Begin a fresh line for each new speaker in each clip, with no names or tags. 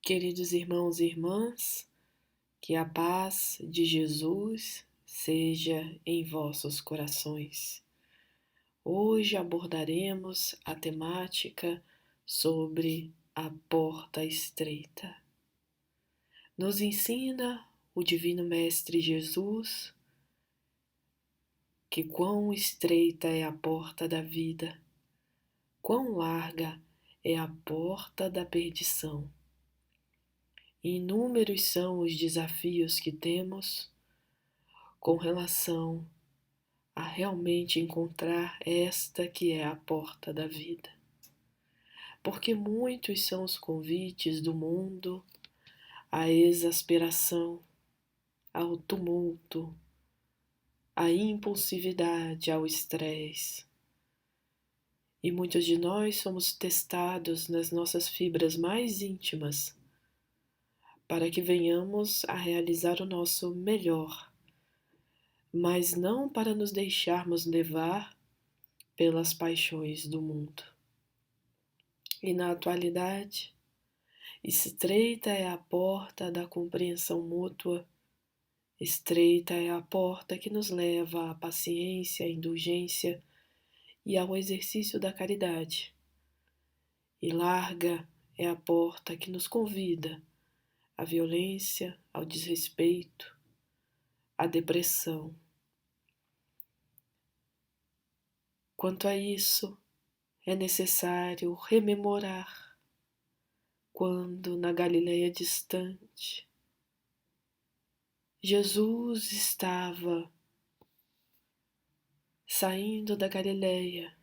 Queridos irmãos e irmãs, que a paz de Jesus seja em vossos corações. Hoje abordaremos a temática sobre a porta estreita. Nos ensina o Divino Mestre Jesus que quão estreita é a porta da vida, quão larga é a porta da perdição. Inúmeros são os desafios que temos com relação a realmente encontrar esta que é a porta da vida. Porque muitos são os convites do mundo à exasperação, ao tumulto, à impulsividade, ao estresse. E muitos de nós somos testados nas nossas fibras mais íntimas para que venhamos a realizar o nosso melhor, mas não para nos deixarmos levar pelas paixões do mundo. E na atualidade, estreita é a porta da compreensão mútua, estreita é a porta que nos leva à paciência, à indulgência e ao exercício da caridade. E larga é a porta que nos convida à violência, ao desrespeito, à depressão. Quanto a isso, é necessário rememorar quando, na Galileia distante, Jesus estava saindo da Galileia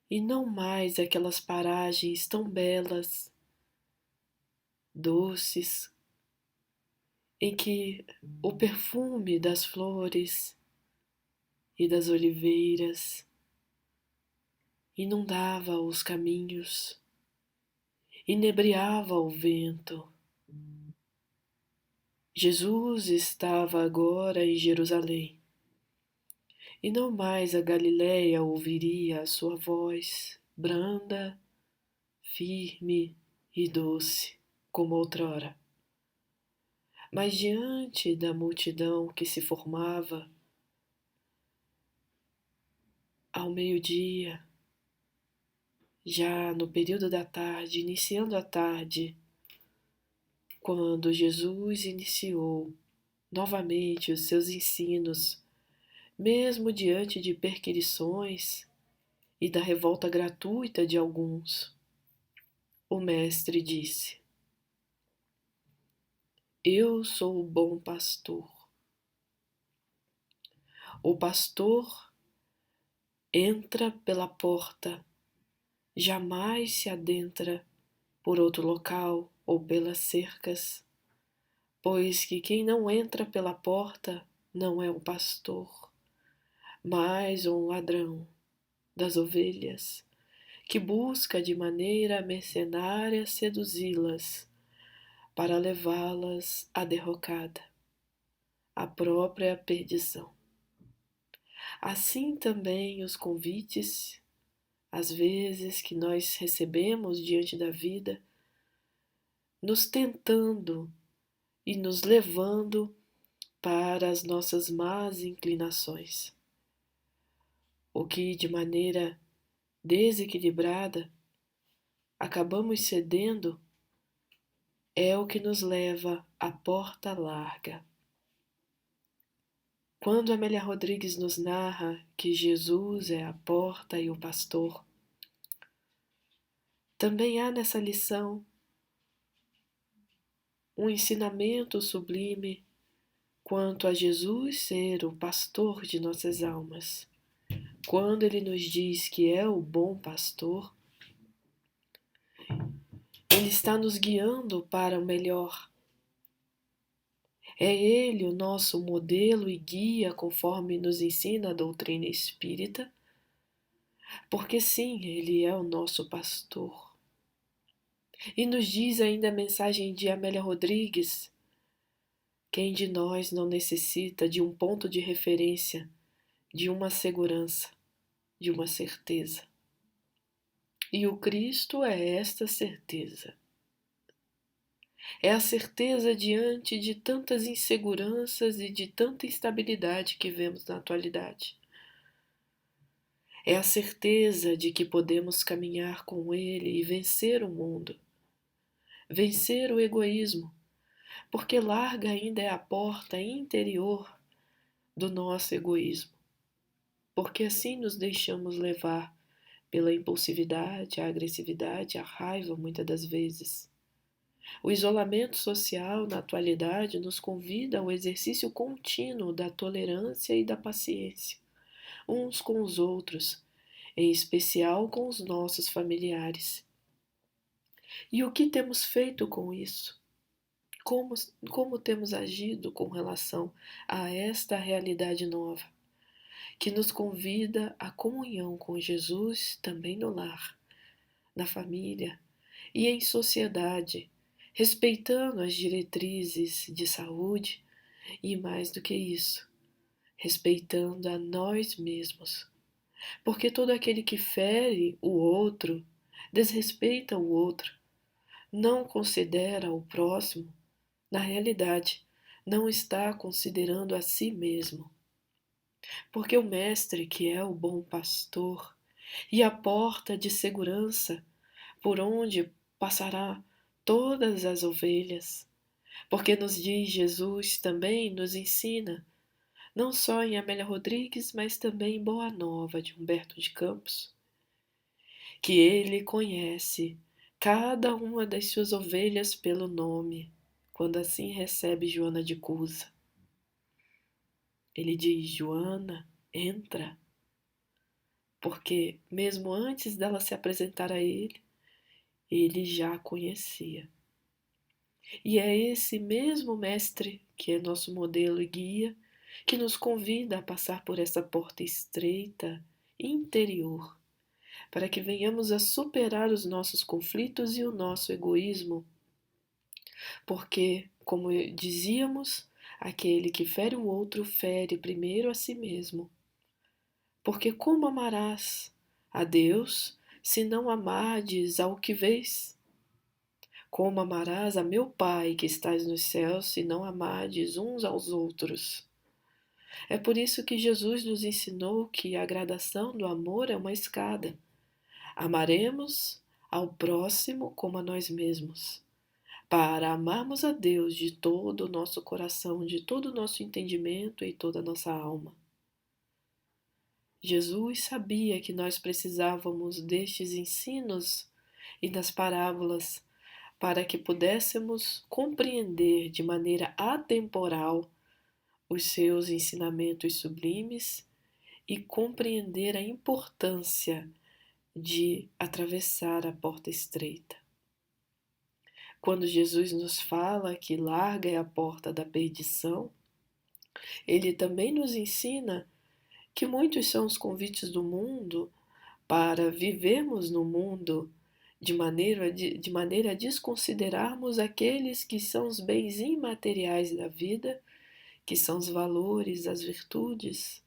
e não mais aquelas paragens tão belas, doces, em que o perfume das flores e das oliveiras inundava os caminhos, inebriava o vento. Jesus estava agora em Jerusalém, e não mais a Galileia ouviria a sua voz branda, firme e doce, como outrora. Mas diante da multidão que se formava, ao meio-dia, já no período da tarde, iniciando a tarde, quando Jesus iniciou novamente os seus ensinos, mesmo diante de perquisições e da revolta gratuita de alguns, o Mestre disse: Eu sou o bom pastor. O pastor entra pela porta, jamais se adentra por outro local ou pelas cercas, pois que quem não entra pela porta não é o pastor, mas um ladrão das ovelhas, que busca de maneira mercenária seduzi-las para levá-las à derrocada, à própria perdição. Assim também os convites, às vezes que nós recebemos diante da vida, nos tentando e nos levando para as nossas más inclinações, o que de maneira desequilibrada acabamos cedendo é o que nos leva à porta larga. Quando Amélia Rodrigues nos narra que Jesus é a porta e o pastor, também há nessa lição um ensinamento sublime quanto a Jesus ser o pastor de nossas almas. Quando ele nos diz que é o bom pastor, ele está nos guiando para o melhor. É ele o nosso modelo e guia conforme nos ensina a doutrina espírita, porque sim, ele é o nosso pastor. E nos diz ainda a mensagem de Amélia Rodrigues: quem de nós não necessita de um ponto de referência, de uma segurança, de uma certeza? E o Cristo é esta certeza. É a certeza diante de tantas inseguranças e de tanta instabilidade que vemos na atualidade. É a certeza de que podemos caminhar com Ele e vencer o mundo, vencer o egoísmo, porque larga ainda é a porta interior do nosso egoísmo, porque assim nos deixamos levar pela impulsividade, a agressividade, a raiva, muitas das vezes. O isolamento social na atualidade nos convida ao exercício contínuo da tolerância e da paciência, uns com os outros, em especial com os nossos familiares. E o que temos feito com isso? Como, como temos agido com relação a esta realidade nova, que nos convida à comunhão com Jesus também no lar, na família e em sociedade, respeitando as diretrizes de saúde e, mais do que isso, respeitando a nós mesmos. Porque todo aquele que fere o outro, desrespeita o outro, não considera o próximo, na realidade, não está considerando a si mesmo. Porque o Mestre, que é o bom pastor e a porta de segurança por onde passará todas as ovelhas, porque nos diz Jesus também nos ensina, não só em Amélia Rodrigues, mas também em Boa Nova, de Humberto de Campos, que ele conhece cada uma das suas ovelhas pelo nome, quando assim recebe Joana de Cusa. Ele diz: Joana, entra, porque mesmo antes dela se apresentar a ele já a conhecia. E é esse mesmo Mestre, que é nosso modelo e guia, que nos convida a passar por essa porta estreita, interior, para que venhamos a superar os nossos conflitos e o nosso egoísmo, porque, como dizíamos, aquele que fere o outro fere primeiro a si mesmo. Porque como amarás a Deus se não amardes ao que vês? Como amarás a meu Pai que estás nos céus se não amardes uns aos outros? É por isso que Jesus nos ensinou que a gradação do amor é uma escada. Amaremos ao próximo como a nós mesmos. Para amarmos a Deus de todo o nosso coração, de todo o nosso entendimento e toda a nossa alma. Jesus sabia que nós precisávamos destes ensinos e das parábolas para que pudéssemos compreender de maneira atemporal os seus ensinamentos sublimes e compreender a importância de atravessar a porta estreita. Quando Jesus nos fala que larga é a porta da perdição, ele também nos ensina que muitos são os convites do mundo para vivermos no mundo de maneira a desconsiderarmos aqueles que são os bens imateriais da vida, que são os valores, as virtudes,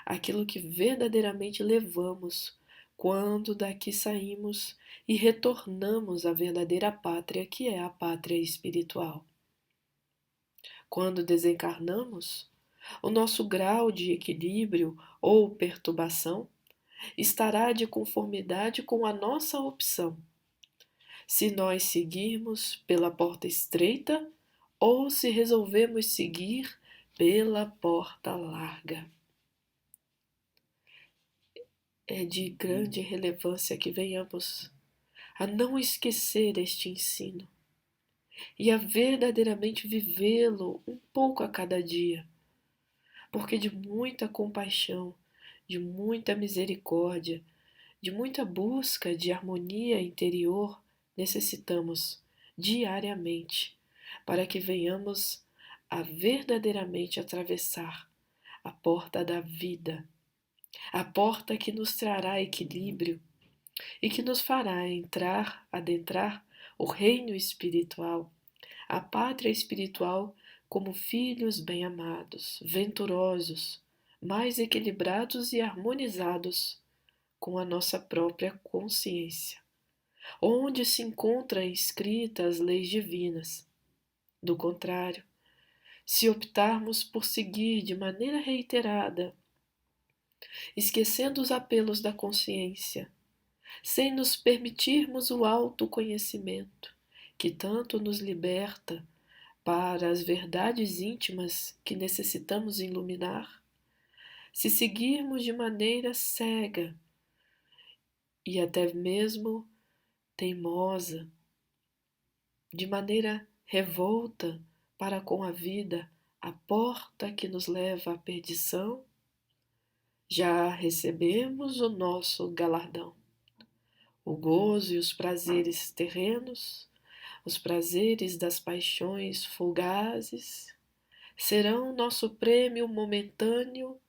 aquilo que verdadeiramente levamos quando daqui saímos e retornamos à verdadeira pátria, que é a pátria espiritual. Quando desencarnamos, o nosso grau de equilíbrio ou perturbação estará de conformidade com a nossa opção, se nós seguirmos pela porta estreita ou se resolvemos seguir pela porta larga. É de grande relevância que venhamos a não esquecer este ensino e a verdadeiramente vivê-lo um pouco a cada dia, porque de muita compaixão, de muita misericórdia, de muita busca de harmonia interior necessitamos diariamente para que venhamos a verdadeiramente atravessar a porta da vida, a porta que nos trará equilíbrio e que nos fará adentrar o reino espiritual, a pátria espiritual como filhos bem-amados, venturosos, mais equilibrados e harmonizados com a nossa própria consciência, onde se encontram escritas as leis divinas, Do contrário, se optarmos por seguir de maneira reiterada, esquecendo os apelos da consciência, sem nos permitirmos o autoconhecimento, que tanto nos liberta para as verdades íntimas que necessitamos iluminar, se seguirmos de maneira cega e até mesmo teimosa, de maneira revolta para com a vida, a porta que nos leva à perdição, já recebemos o nosso galardão. O gozo e os prazeres terrenos, os prazeres das paixões fugazes, serão nosso prêmio momentâneo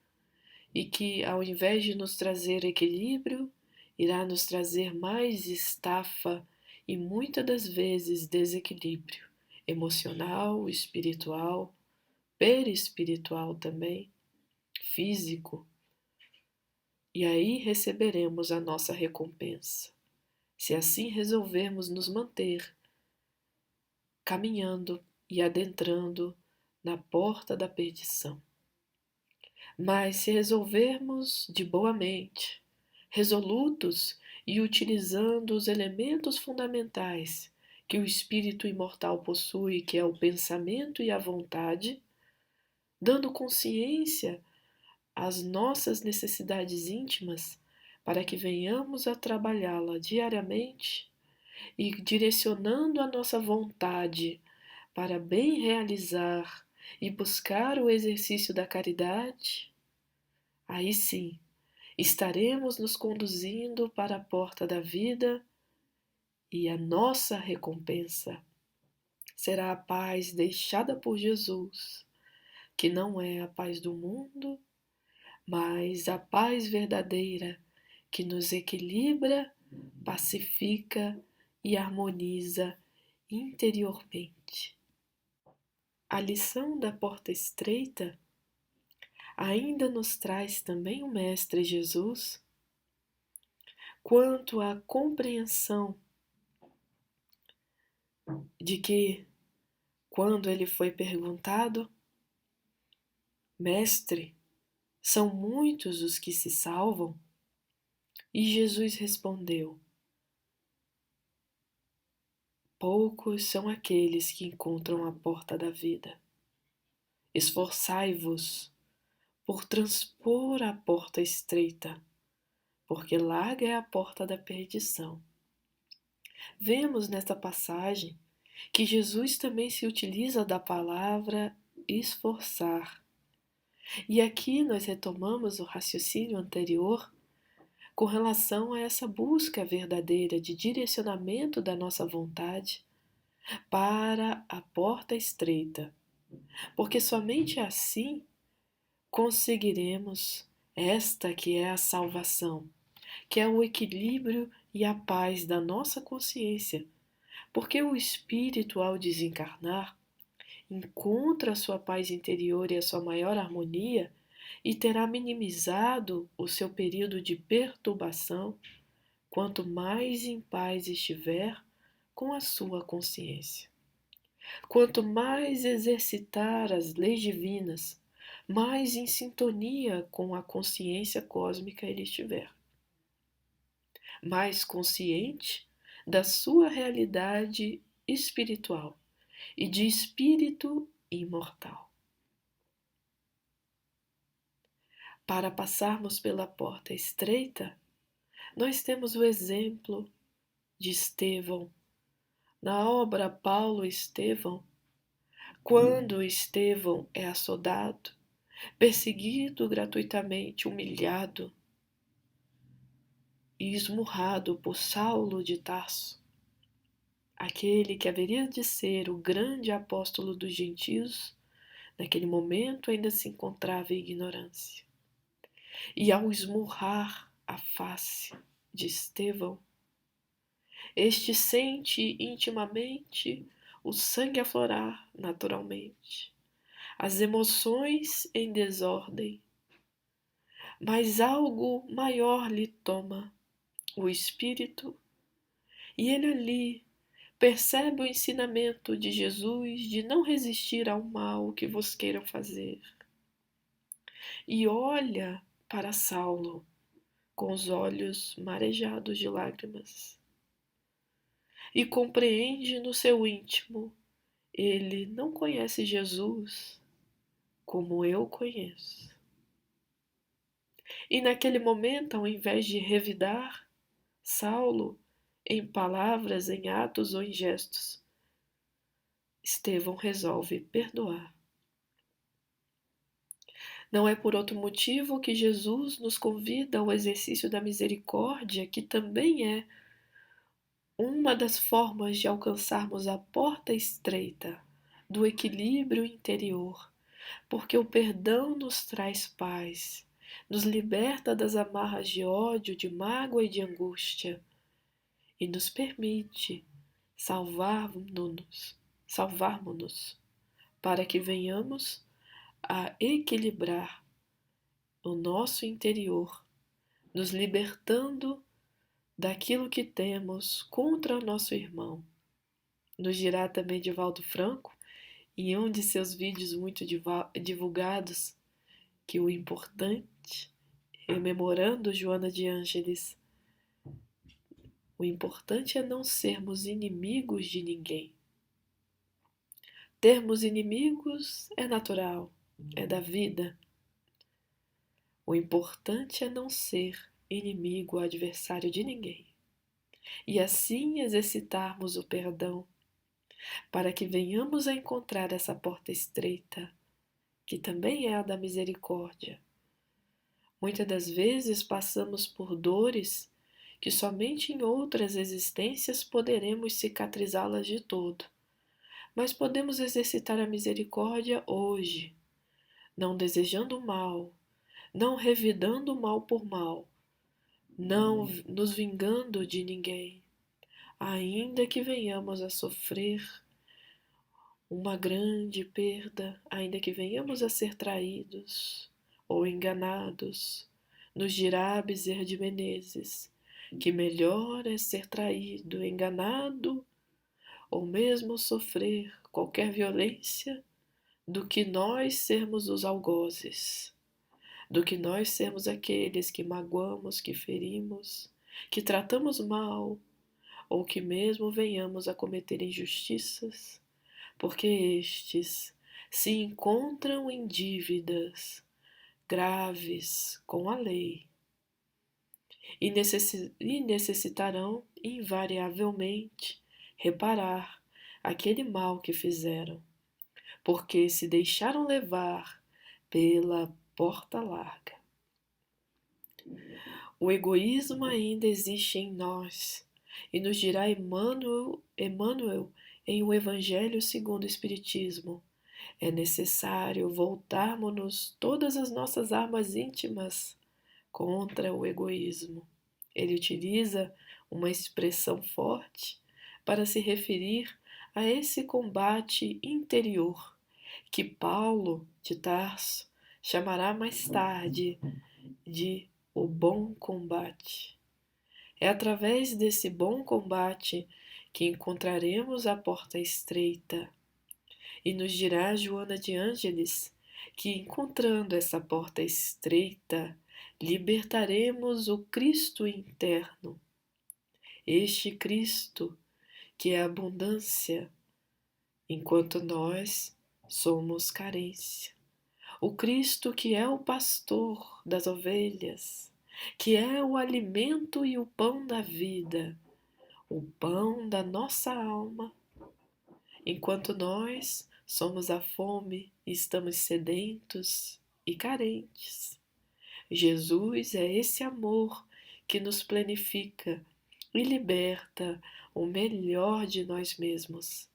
e que, ao invés de nos trazer equilíbrio, irá nos trazer mais estafa e muitas das vezes desequilíbrio emocional, espiritual, perispiritual também, físico. E aí receberemos a nossa recompensa, se assim resolvermos nos manter caminhando e adentrando na porta da perdição. Mas se resolvermos de boa mente, resolutos e utilizando os elementos fundamentais que o espírito imortal possui, que é o pensamento e a vontade, dando consciência às nossas necessidades íntimas para que venhamos a trabalhá-la diariamente e direcionando a nossa vontade para bem realizar e buscar o exercício da caridade, aí sim estaremos nos conduzindo para a porta da vida e a nossa recompensa será a paz deixada por Jesus, que não é a paz do mundo, mas a paz verdadeira que nos equilibra, pacifica e harmoniza interiormente. A lição da porta estreita ainda nos traz também o Mestre Jesus quanto à compreensão de que, quando ele foi perguntado, Mestre, são muitos os que se salvam? E Jesus respondeu: poucos são aqueles que encontram a porta da vida. Esforçai-vos por transpor a porta estreita, porque larga é a porta da perdição. Vemos nesta passagem que Jesus também se utiliza da palavra esforçar. E aqui nós retomamos o raciocínio anterior com relação a essa busca verdadeira de direcionamento da nossa vontade para a porta estreita, porque somente assim conseguiremos esta que é a salvação, que é o equilíbrio e a paz da nossa consciência, porque o espírito, ao desencarnar, encontra a sua paz interior e a sua maior harmonia e terá minimizado o seu período de perturbação quanto mais em paz estiver com a sua consciência. Quanto mais exercitar as leis divinas, mais em sintonia com a consciência cósmica ele estiver. Mais consciente da sua realidade espiritual e de espírito imortal. Para passarmos pela porta estreita, nós temos o exemplo de Estevão. Na obra Paulo e Estevão, quando Estevão é açoitado, perseguido gratuitamente, humilhado e esmurrado por Saulo de Tarso, aquele que haveria de ser o grande apóstolo dos gentios, naquele momento ainda se encontrava em ignorância. E ao esmurrar a face de Estevão, este sente intimamente o sangue aflorar naturalmente, as emoções em desordem, mas algo maior lhe toma o espírito e ele ali, Percebe o ensinamento de Jesus de não resistir ao mal que vos queiram fazer. E olha para Saulo com os olhos marejados de lágrimas. E compreende no seu íntimo, ele não conhece Jesus como eu conheço. E naquele momento, ao invés de revidar Saulo em palavras, em atos ou em gestos, Estevão resolve perdoar. Não é por outro motivo que Jesus nos convida ao exercício da misericórdia, que também é uma das formas de alcançarmos a porta estreita do equilíbrio interior, porque o perdão nos traz paz, nos liberta das amarras de ódio, de mágoa e de angústia, e nos permite salvarmos-nos, para que venhamos a equilibrar o nosso interior, nos libertando daquilo que temos contra o nosso irmão. Nos dirá também Divaldo Franco, em um de seus vídeos muito divulgados, que o importante, rememorando Joana de Ângeles, o importante é não sermos inimigos de ninguém. Termos inimigos é natural, é da vida. O importante é não ser inimigo ou adversário de ninguém. E assim exercitarmos o perdão, para que venhamos a encontrar essa porta estreita, que também é a da misericórdia. Muitas das vezes passamos por dores que somente em outras existências poderemos cicatrizá-las de todo. Mas podemos exercitar a misericórdia hoje, não desejando mal, não revidando mal por mal, não nos vingando de ninguém, ainda que venhamos a sofrer uma grande perda, ainda que venhamos a ser traídos ou enganados. Nos dirá Bezerra de Menezes que melhor é ser traído, enganado ou mesmo sofrer qualquer violência do que nós sermos os algozes, do que nós sermos aqueles que magoamos, que ferimos, que tratamos mal, ou que mesmo venhamos a cometer injustiças, porque estes se encontram em dívidas graves com a lei e necessitarão invariavelmente reparar aquele mal que fizeram, porque se deixaram levar pela porta larga. O egoísmo ainda existe em nós, e nos dirá Emmanuel em O Evangelho segundo o Espiritismo. É necessário voltarmos todas as nossas armas íntimas contra o egoísmo. Ele utiliza uma expressão forte para se referir a esse combate interior que Paulo de Tarso chamará mais tarde de o bom combate. É através desse bom combate que encontraremos a porta estreita. E nos dirá Joana de Ângeles que, encontrando essa porta estreita, libertaremos o Cristo interno. Este Cristo que é abundância, enquanto nós somos carência. O Cristo que é o pastor das ovelhas, que é o alimento e o pão da vida, o pão da nossa alma, enquanto nós somos a fome e estamos sedentos e carentes. Jesus é esse amor que nos planifica e liberta o melhor de nós mesmos.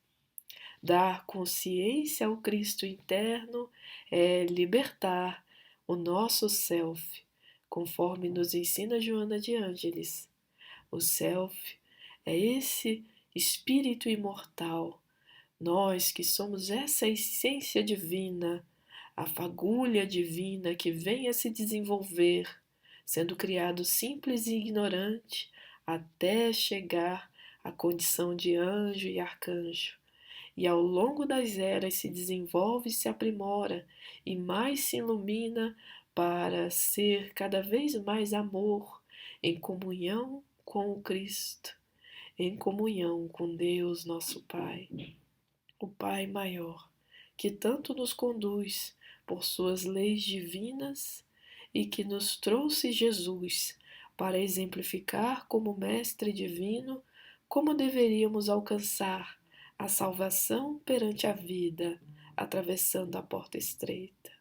Dar consciência ao Cristo interno é libertar o nosso self, conforme nos ensina Joana de Ângeles. O self é esse espírito imortal, nós que somos essa essência divina, a fagulha divina que vem a se desenvolver, sendo criado simples e ignorante, até chegar a condição de anjo e arcanjo, e ao longo das eras se desenvolve e se aprimora, e mais se ilumina para ser cada vez mais amor, em comunhão com o Cristo, em comunhão com Deus, nosso Pai, o Pai maior, que tanto nos conduz por suas leis divinas e que nos trouxe Jesus para exemplificar como Mestre Divino como deveríamos alcançar a salvação perante a vida, atravessando a porta estreita.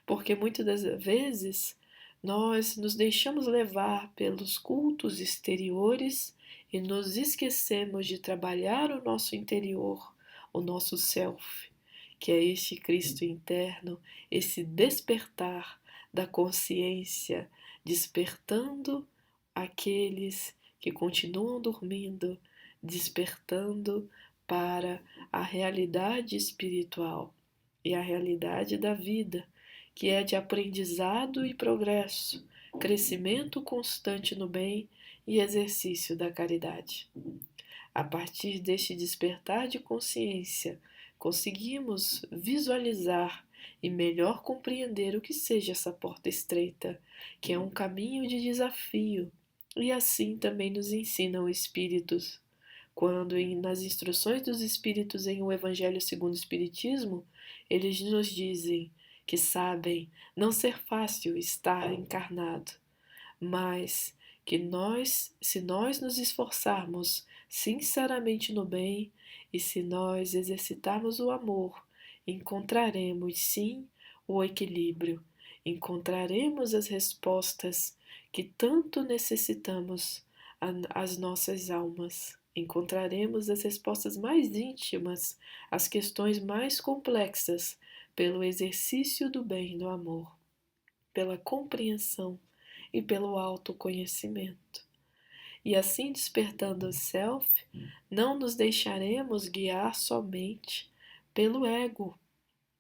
Porque muitas das vezes nós nos deixamos levar pelos cultos exteriores e nos esquecemos de trabalhar o nosso interior, o nosso self, que é este Cristo interno, esse despertar da consciência, despertando aqueles que continuam dormindo, despertando para a realidade espiritual e a realidade da vida, que é de aprendizado e progresso, crescimento constante no bem e exercício da caridade. A partir deste despertar de consciência, conseguimos visualizar e melhor compreender o que seja essa porta estreita, que é um caminho de desafio, e assim também nos ensinam espíritos. Quando nas instruções dos espíritos em O Evangelho segundo o Espiritismo, eles nos dizem que sabem não ser fácil estar encarnado, mas que nós, se nós nos esforçarmos sinceramente no bem e se nós exercitarmos o amor, encontraremos sim o equilíbrio, encontraremos as respostas que tanto necessitamos às nossas almas. Encontraremos as respostas mais íntimas às questões mais complexas pelo exercício do bem e do amor, pela compreensão e pelo autoconhecimento. E assim, despertando o self, não nos deixaremos guiar somente pelo ego,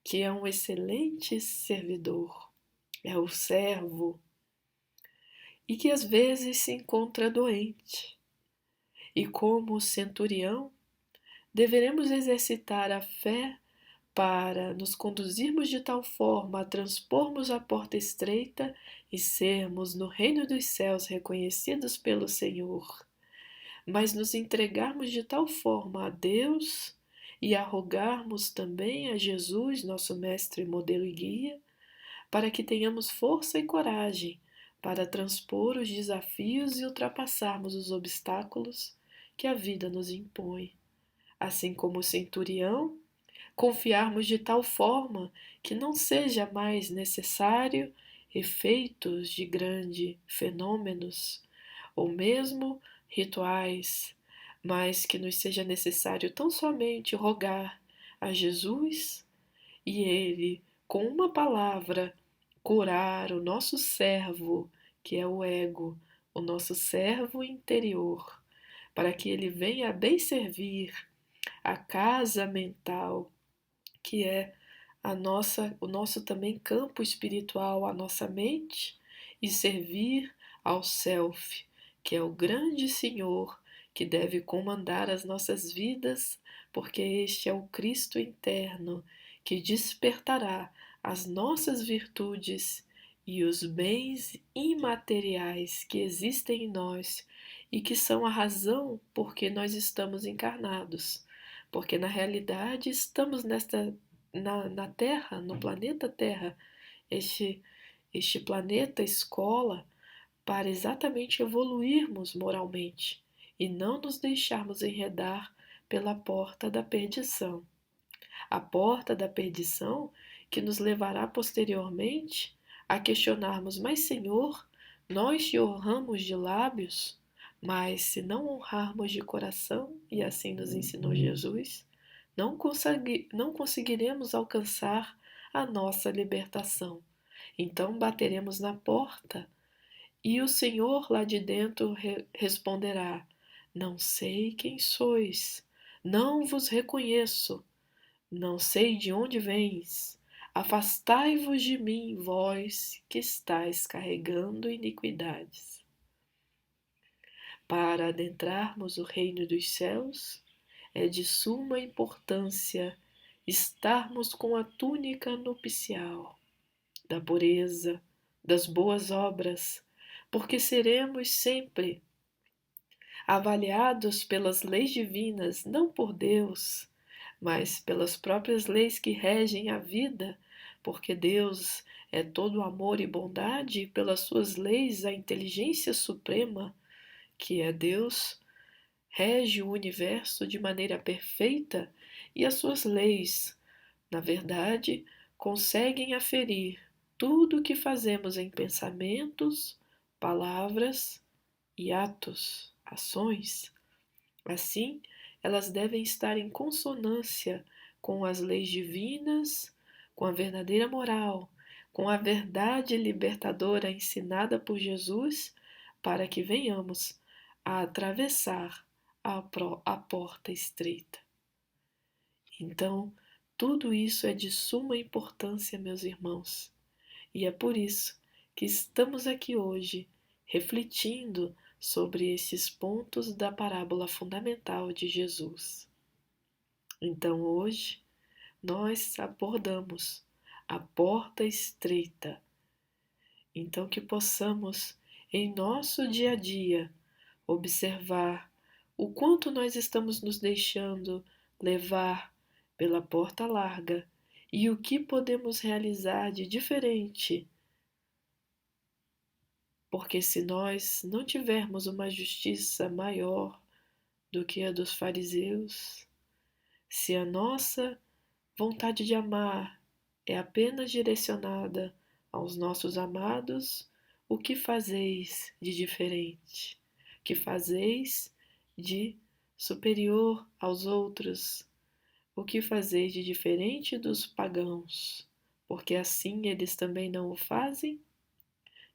que é um excelente servidor, é o servo, e que às vezes se encontra doente. E como centurião, deveremos exercitar a fé para nos conduzirmos de tal forma a transpormos a porta estreita e sermos no reino dos céus reconhecidos pelo Senhor, mas nos entregarmos de tal forma a Deus e a rogarmos também a Jesus, nosso mestre, modelo e guia, para que tenhamos força e coragem para transpor os desafios e ultrapassarmos os obstáculos que a vida nos impõe. Assim como o centurião, confiarmos de tal forma que não seja mais necessário efeitos de grandes fenômenos, ou mesmo rituais, mas que nos seja necessário tão somente rogar a Jesus e Ele, com uma palavra, curar o nosso servo, que é o ego, o nosso servo interior, para que ele venha bem servir a casa mental, que é o nosso também campo espiritual, a nossa mente, e servir ao Self, que é o grande Senhor que deve comandar as nossas vidas, porque este é o Cristo interno que despertará as nossas virtudes e os bens imateriais que existem em nós e que são a razão por que nós estamos encarnados. Porque na realidade estamos na Terra, no planeta Terra, este, este planeta escola, para exatamente evoluirmos moralmente e não nos deixarmos enredar pela porta da perdição. A porta da perdição que nos levará posteriormente a questionarmos: mas Senhor, nós te honramos de lábios, mas se não honrarmos de coração, e assim nos ensinou Jesus, não conseguiremos alcançar a nossa libertação. Então bateremos na porta e o Senhor lá de dentro responderá: não sei quem sois, não vos reconheço, não sei de onde vens. Afastai-vos de mim, vós que estáis carregando iniquidades. Para adentrarmos o reino dos céus, é de suma importância estarmos com a túnica nupcial da pureza, das boas obras, porque seremos sempre avaliados pelas leis divinas, não por Deus, mas pelas próprias leis que regem a vida, porque Deus é todo amor e bondade, e pelas suas leis a inteligência suprema, que é Deus, rege o universo de maneira perfeita e as suas leis, na verdade, conseguem aferir tudo o que fazemos em pensamentos, palavras e atos, ações. Assim, elas devem estar em consonância com as leis divinas, com a verdadeira moral, com a verdade libertadora ensinada por Jesus, para que venhamos a atravessar a porta estreita. Então, tudo isso é de suma importância, meus irmãos, e é por isso que estamos aqui hoje refletindo sobre esses pontos da parábola fundamental de Jesus. Então, hoje, nós abordamos a porta estreita. Então, que possamos, em nosso dia a dia, observar o quanto nós estamos nos deixando levar pela porta larga e o que podemos realizar de diferente. Porque se nós não tivermos uma justiça maior do que a dos fariseus, se a nossa vontade de amar é apenas direcionada aos nossos amados, o que fazeis de diferente? O que fazeis de superior aos outros? O que fazeis de diferente dos pagãos? Porque assim eles também não o fazem?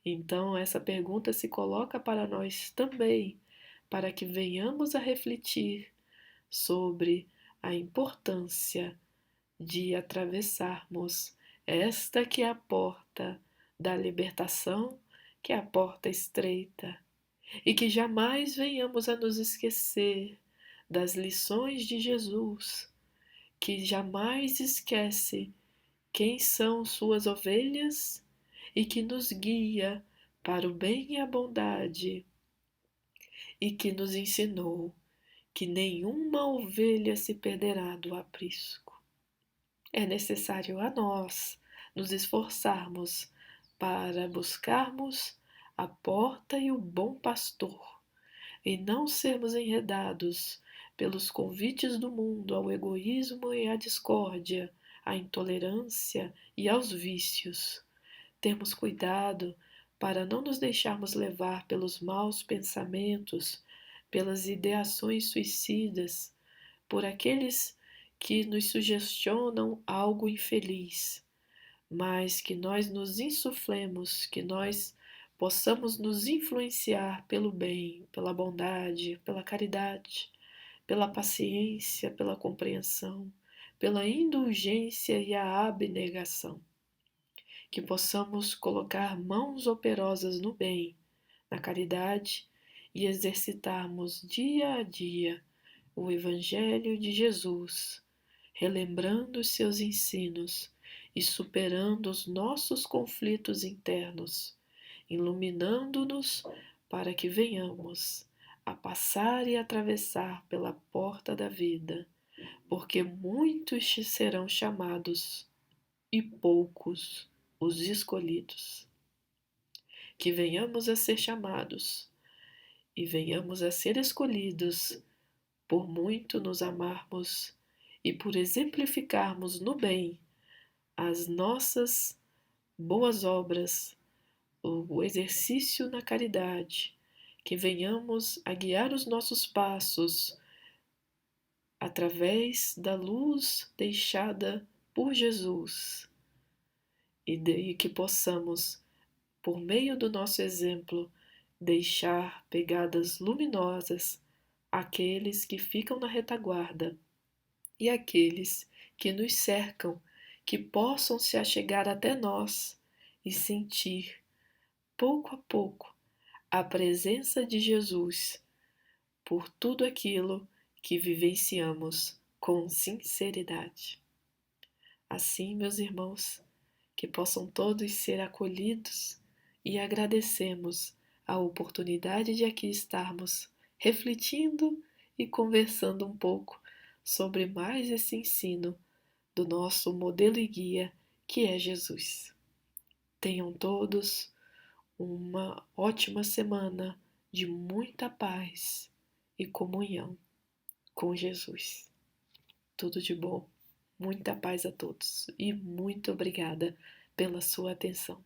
Então, essa pergunta se coloca para nós também, para que venhamos a refletir sobre a importância de atravessarmos esta que é a porta da libertação, que é a porta estreita, e que jamais venhamos a nos esquecer das lições de Jesus, que jamais esquece quem são suas ovelhas e que nos guia para o bem e a bondade, e que nos ensinou que nenhuma ovelha se perderá do aprisco. É necessário a nós nos esforçarmos para buscarmos a porta e o bom pastor, e não sermos enredados pelos convites do mundo ao egoísmo e à discórdia, à intolerância e aos vícios. Termos cuidado para não nos deixarmos levar pelos maus pensamentos, pelas ideações suicidas, por aqueles que nos sugestionam algo infeliz, mas que nós nos insuflemos, que nós possamos nos influenciar pelo bem, pela bondade, pela caridade, pela paciência, pela compreensão, pela indulgência e a abnegação. Que possamos colocar mãos operosas no bem, na caridade e exercitarmos dia a dia o Evangelho de Jesus, relembrando os seus ensinos e superando os nossos conflitos internos, iluminando-nos para que venhamos a passar e atravessar pela porta da vida, porque muitos serão chamados e poucos os escolhidos. Que venhamos a ser chamados e venhamos a ser escolhidos por muito nos amarmos e por exemplificarmos no bem as nossas boas obras, o exercício na caridade, que venhamos a guiar os nossos passos através da luz deixada por Jesus e que possamos, por meio do nosso exemplo, deixar pegadas luminosas àqueles que ficam na retaguarda e àqueles que nos cercam, que possam se achegar até nós e sentir, pouco a pouco, a presença de Jesus por tudo aquilo que vivenciamos com sinceridade. Assim, meus irmãos, que possam todos ser acolhidos e agradecemos a oportunidade de aqui estarmos refletindo e conversando um pouco sobre mais esse ensino do nosso modelo e guia, que é Jesus. Tenham todos uma ótima semana de muita paz e comunhão com Jesus. Tudo de bom, muita paz a todos e muito obrigada pela sua atenção.